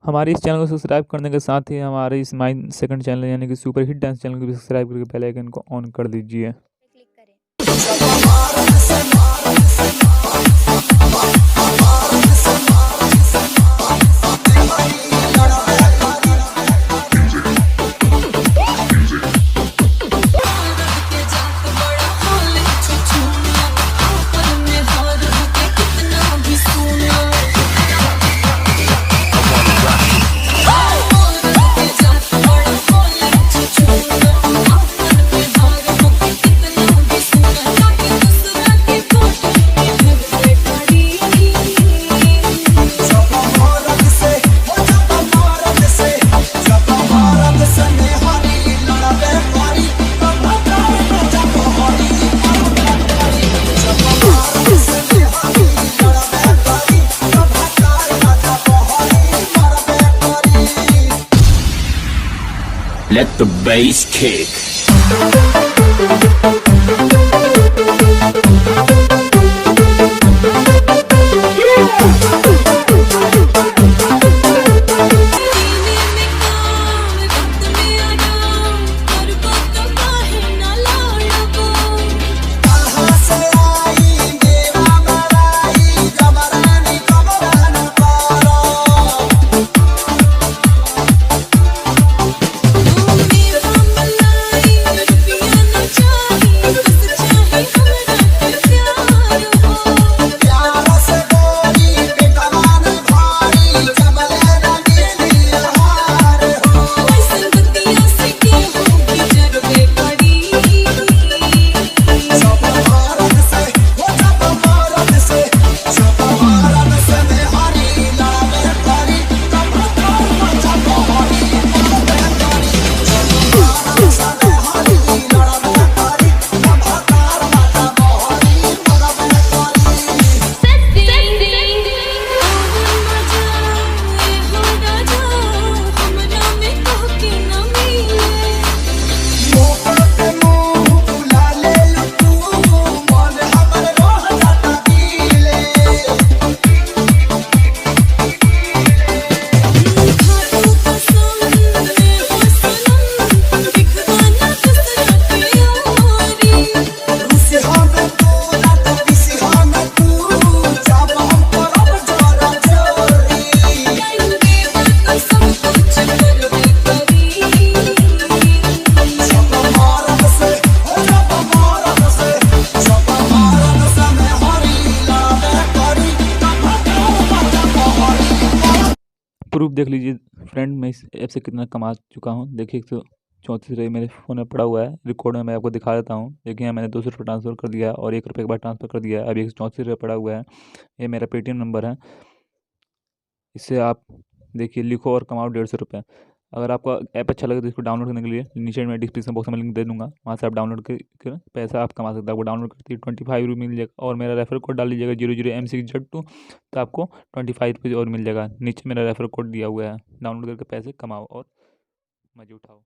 हमारे इस चैनल को सब्सक्राइब करने के साथ ही हमारे इस माई सेकंड चैनल यानी कि सुपर हिट डांस चैनल को भी सब्सक्राइब करके बेल आइकन को ऑन कर दीजिए। क्लिक करें। Let the bass kick. Proof देख लीजिए फ्रेंड, मैं इस ऐप से कितना कमा चुका हूँ। देखिए 134 मेरे फ़ोन में पड़ा हुआ है। रिकॉर्ड में मैं आपको दिखा देता हूँ। देखिए यहाँ मैंने 200 रुपये ट्रांसफ़र कर दिया है और 1 रुपये के बाद ट्रांसफ़र कर दिया है। अभी 134 पड़ा हुआ है। ये मेरा पेटीएम नंबर है। इससे आप देखिए लिखो और कमाओ 150 रुपये। अगर आपका ऐप अच्छा लगे तो इसको डाउनलोड करने के लिए नीचे मैं डिस्क्रिप्शन बॉक्स में लिंक दे दूँगा, वहाँ से आप डाउनलोड कर पैसा आप कमा सकते हैं। आपको डाउनलोड करते ही 25 रुपये मिल जाएगा और मेरा रेफर कोड डाल लीजिएगा 00MC2, तो आपको 25 रुपये और मिल जाएगा। नीचे मेरा रेफर कोड दिया हुआ है। डाउनलोड करके पैसे कमाओ और मज़े उठाओ।